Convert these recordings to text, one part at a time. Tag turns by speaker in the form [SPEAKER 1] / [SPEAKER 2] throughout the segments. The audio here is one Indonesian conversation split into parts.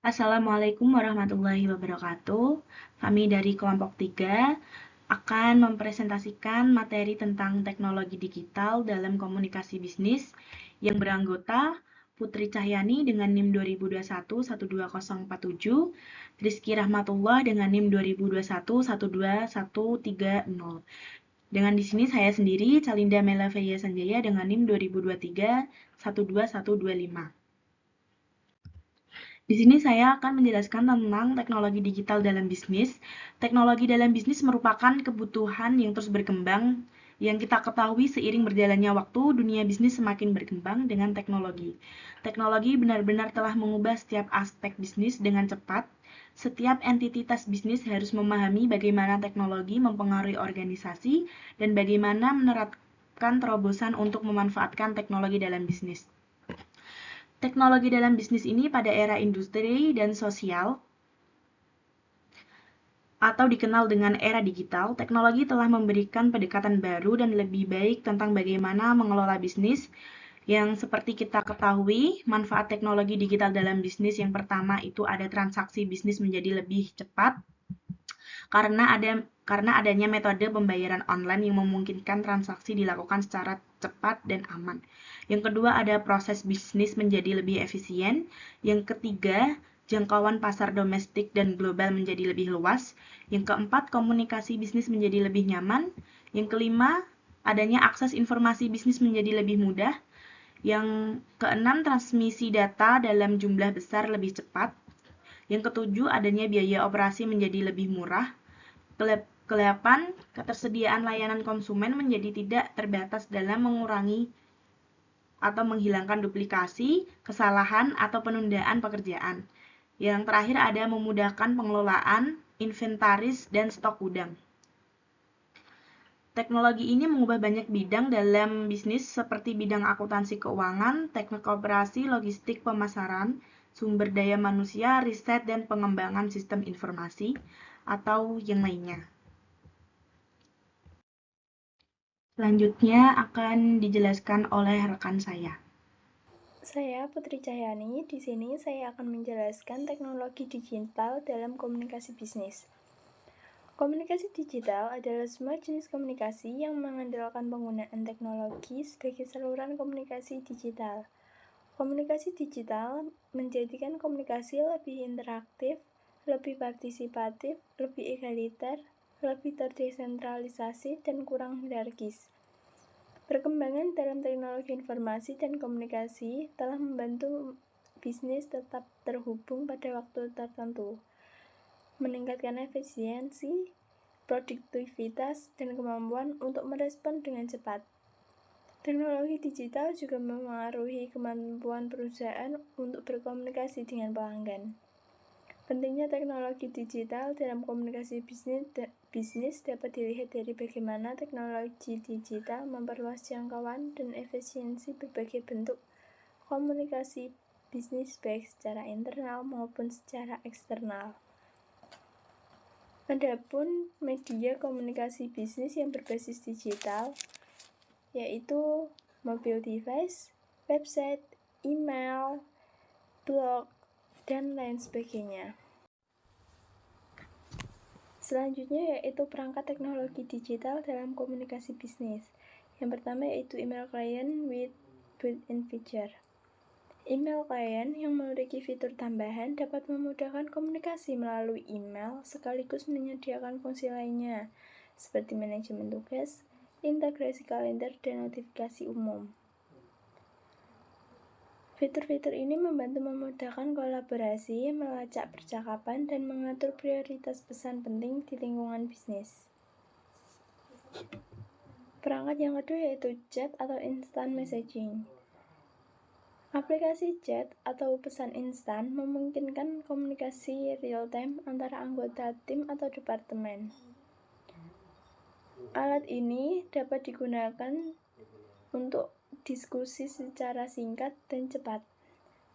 [SPEAKER 1] Assalamualaikum warahmatullahi wabarakatuh. Kami dari kelompok 3 akan mempresentasikan materi tentang teknologi digital dalam komunikasi bisnis yang beranggota Putri Cahyani dengan NIM 2021-12047, Rizky Rahmatullah dengan NIM 2021-12130. Dengan di sini saya sendiri, Calinda Mela Feya Sanjaya dengan NIM 2023-12125. Di sini saya akan menjelaskan tentang teknologi digital dalam bisnis. Teknologi dalam bisnis merupakan kebutuhan yang terus berkembang yang kita ketahui seiring berjalannya waktu, dunia bisnis semakin berkembang dengan teknologi. Teknologi benar-benar telah mengubah setiap aspek bisnis dengan cepat. Setiap entitas bisnis harus memahami bagaimana teknologi mempengaruhi organisasi dan bagaimana menerapkan terobosan untuk memanfaatkan teknologi dalam bisnis. Teknologi dalam bisnis ini pada era industri dan sosial atau dikenal dengan era digital, teknologi telah memberikan pendekatan baru dan lebih baik tentang bagaimana mengelola bisnis. Yang seperti kita ketahui, manfaat teknologi digital dalam bisnis yang pertama itu ada transaksi bisnis menjadi lebih cepat karena adanya metode pembayaran online yang memungkinkan transaksi dilakukan secara cepat dan aman. Yang kedua ada proses bisnis menjadi lebih efisien. Yang ketiga, jangkauan pasar domestik dan global menjadi lebih luas. Yang keempat, komunikasi bisnis menjadi lebih nyaman. Yang kelima, adanya akses informasi bisnis menjadi lebih mudah. Yang keenam, transmisi data dalam jumlah besar lebih cepat. Yang ketujuh, adanya biaya operasi menjadi lebih murah. Kedelapan, ketersediaan layanan konsumen menjadi tidak terbatas dalam mengurangi atau menghilangkan duplikasi, kesalahan, atau penundaan pekerjaan. Yang terakhir ada memudahkan pengelolaan, inventaris, dan stok gudang. Teknologi ini mengubah banyak bidang dalam bisnis seperti bidang akuntansi keuangan, teknik operasi, logistik, pemasaran, sumber daya manusia, riset, dan pengembangan sistem informasi, atau yang lainnya. Selanjutnya akan dijelaskan oleh rekan saya.
[SPEAKER 2] Saya Putri Cahyani. Di sini saya akan menjelaskan teknologi digital dalam komunikasi bisnis. Komunikasi digital adalah semua jenis komunikasi yang mengandalkan penggunaan teknologi sebagai saluran komunikasi digital. Komunikasi digital menjadikan komunikasi lebih interaktif, lebih partisipatif, lebih egaliter, lebih terdesentralisasi, dan kurang hierarkis. Perkembangan dalam teknologi informasi dan komunikasi telah membantu bisnis tetap terhubung pada waktu tertentu, meningkatkan efisiensi, produktivitas, dan kemampuan untuk merespon dengan cepat. Teknologi digital juga memengaruhi kemampuan perusahaan untuk berkomunikasi dengan pelanggan. Pentingnya teknologi digital dalam komunikasi bisnis dapat dilihat dari bagaimana teknologi digital memperluas jangkauan dan efisiensi berbagai bentuk komunikasi bisnis baik secara internal maupun secara eksternal. Adapun media komunikasi bisnis yang berbasis digital yaitu mobile device, website, email, blog, dan lain sebagainya. Selanjutnya yaitu perangkat teknologi digital dalam komunikasi bisnis. Yang pertama yaitu email client with built-in feature. Email client yang memiliki fitur tambahan dapat memudahkan komunikasi melalui email sekaligus menyediakan fungsi lainnya seperti manajemen tugas, integrasi kalender, dan notifikasi umum. Fitur-fitur ini membantu memudahkan kolaborasi, melacak percakapan, dan mengatur prioritas pesan penting di lingkungan bisnis. Perangkat yang kedua yaitu chat atau instant messaging. Aplikasi chat atau pesan instan memungkinkan komunikasi real-time antara anggota tim atau departemen. Alat ini dapat digunakan untuk diskusi secara singkat dan cepat,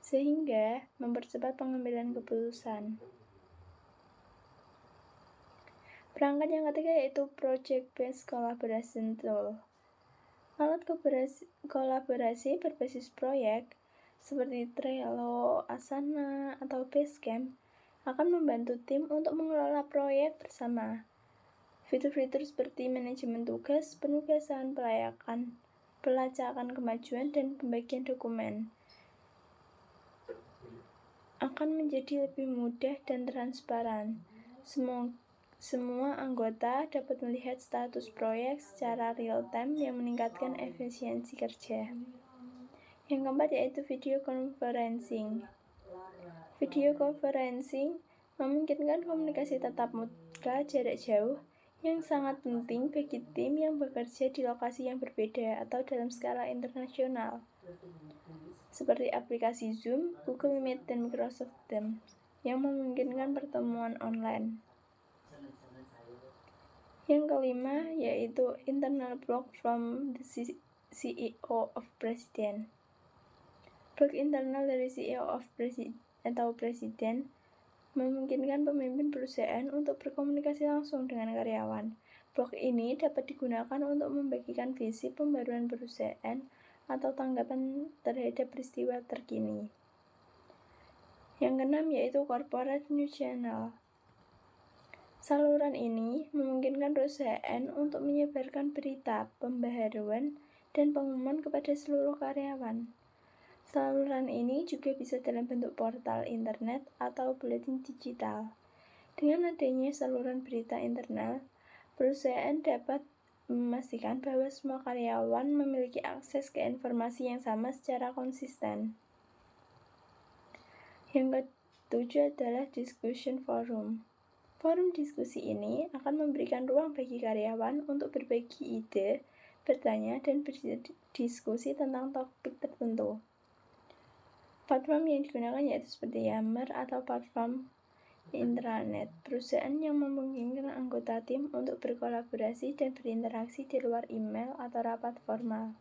[SPEAKER 2] sehingga mempercepat pengambilan keputusan. Perangkat yang ketiga yaitu Project-Based Collaboration Tool. Alat kolaborasi berbasis proyek seperti Trello, Asana, atau Basecamp akan membantu tim untuk mengelola proyek bersama. Fitur-fitur seperti manajemen tugas, penugasan, pelacakan kemajuan, dan pembagian dokumen akan menjadi lebih mudah dan transparan. Semua anggota dapat melihat status proyek secara real-time yang meningkatkan efisiensi kerja. Yang keempat yaitu video conferencing. Video conferencing memungkinkan komunikasi tatap muka jarak jauh yang sangat penting bagi tim yang bekerja di lokasi yang berbeda atau dalam skala internasional, seperti aplikasi Zoom, Google Meet, dan Microsoft Teams yang memungkinkan pertemuan online. Yang kelima yaitu internal blog from the CEO of President. Blog internal dari CEO atau Presiden memungkinkan pemimpin perusahaan untuk berkomunikasi langsung dengan karyawan. Blog ini dapat digunakan untuk membagikan visi pembaruan perusahaan atau tanggapan terhadap peristiwa terkini. Yang keenam yaitu Corporate News Channel. Saluran ini memungkinkan perusahaan untuk menyebarkan berita, pembaharuan, dan pengumuman kepada seluruh karyawan. Saluran ini juga bisa dalam bentuk portal internet atau buletin digital. Dengan adanya saluran berita internal, perusahaan dapat memastikan bahwa semua karyawan memiliki akses ke informasi yang sama secara konsisten. Yang ketujuh adalah discussion forum. Forum diskusi ini akan memberikan ruang bagi karyawan untuk berbagi ide, bertanya, dan berdiskusi tentang topik tertentu. Platform yang digunakan yaitu seperti Yammer atau platform intranet, perusahaan yang memungkinkan anggota tim untuk berkolaborasi dan berinteraksi di luar email atau rapat formal.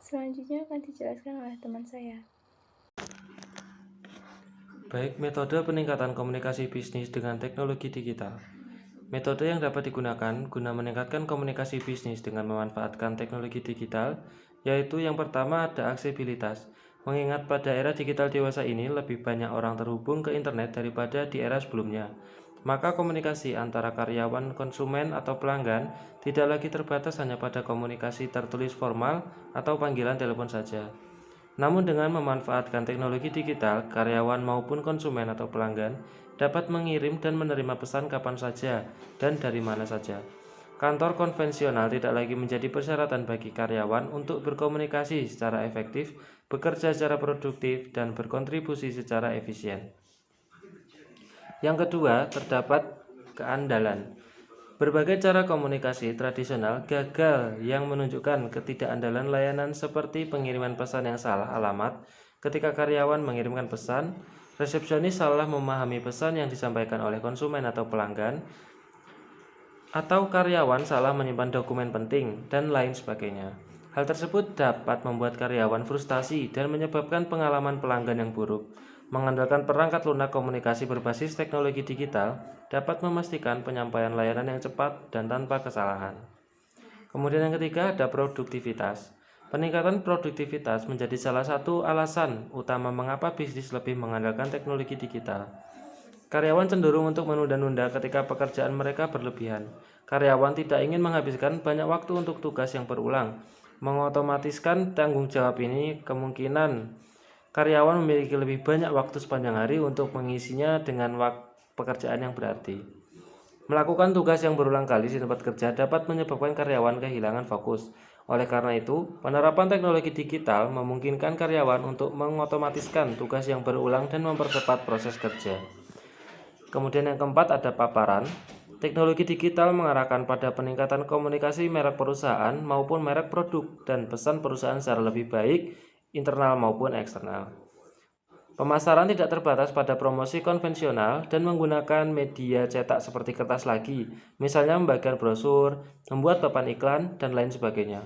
[SPEAKER 2] Selanjutnya akan dijelaskan oleh teman saya.
[SPEAKER 3] Baik, metode peningkatan komunikasi bisnis dengan teknologi digital. Metode yang dapat digunakan guna meningkatkan komunikasi bisnis dengan memanfaatkan teknologi digital, yaitu yang pertama ada aksesibilitas. Mengingat pada era digital dewasa ini lebih banyak orang terhubung ke internet daripada di era sebelumnya, maka komunikasi antara karyawan, konsumen, atau pelanggan tidak lagi terbatas hanya pada komunikasi tertulis formal atau panggilan telepon saja. Namun dengan memanfaatkan teknologi digital, karyawan maupun konsumen atau pelanggan dapat mengirim dan menerima pesan kapan saja dan dari mana saja. Kantor konvensional tidak lagi menjadi persyaratan bagi karyawan untuk berkomunikasi secara efektif, bekerja secara produktif, dan berkontribusi secara efisien. Yang kedua, terdapat keandalan. Berbagai cara komunikasi tradisional gagal yang menunjukkan ketidakandalan layanan seperti pengiriman pesan yang salah alamat ketika karyawan mengirimkan pesan, resepsionis salah memahami pesan yang disampaikan oleh konsumen atau pelanggan, atau karyawan salah menyimpan dokumen penting, dan lain sebagainya. Hal tersebut dapat membuat karyawan frustasi dan menyebabkan pengalaman pelanggan yang buruk. Mengandalkan perangkat lunak komunikasi berbasis teknologi digital dapat memastikan penyampaian layanan yang cepat dan tanpa kesalahan. Kemudian yang ketiga ada produktivitas. Peningkatan produktivitas menjadi salah satu alasan utama mengapa bisnis lebih mengandalkan teknologi digital. Karyawan cenderung untuk menunda-nunda ketika pekerjaan mereka berlebihan. Karyawan tidak ingin menghabiskan banyak waktu untuk tugas yang berulang. Mengotomatiskan tanggung jawab ini kemungkinan karyawan memiliki lebih banyak waktu sepanjang hari untuk mengisinya dengan pekerjaan yang berarti. Melakukan tugas yang berulang kali di tempat kerja dapat menyebabkan karyawan kehilangan fokus. Oleh karena itu, penerapan teknologi digital memungkinkan karyawan untuk mengotomatiskan tugas yang berulang dan mempercepat proses kerja. Kemudian yang keempat ada paparan. Teknologi digital mengarahkan pada peningkatan komunikasi merek perusahaan maupun merek produk dan pesan perusahaan secara lebih baik, internal maupun eksternal. Pemasaran tidak terbatas pada promosi konvensional dan menggunakan media cetak seperti kertas lagi, misalnya membagikan brosur, membuat papan iklan, dan lain sebagainya.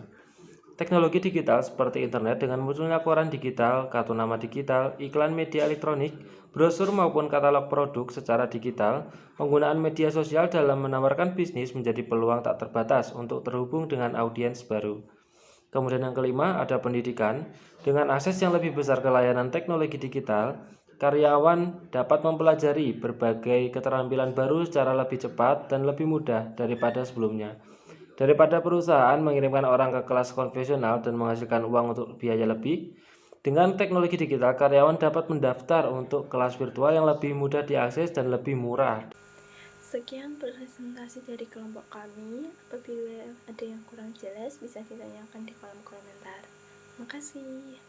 [SPEAKER 3] Teknologi digital seperti internet dengan munculnya koran digital, kartu nama digital, iklan media elektronik, brosur maupun katalog produk secara digital, penggunaan media sosial dalam menawarkan bisnis menjadi peluang tak terbatas untuk terhubung dengan audiens baru. Kemudian yang kelima ada pendidikan. Dengan akses yang lebih besar ke layanan teknologi digital, karyawan dapat mempelajari berbagai keterampilan baru secara lebih cepat dan lebih mudah daripada sebelumnya. Daripada perusahaan mengirimkan orang ke kelas konvensional dan menghasilkan uang untuk biaya lebih, dengan teknologi digital karyawan dapat mendaftar untuk kelas virtual yang lebih mudah diakses dan lebih murah.
[SPEAKER 2] Sekian presentasi dari kelompok kami. Apabila ada yang kurang jelas, bisa ditanyakan di kolom komentar. Terima kasih.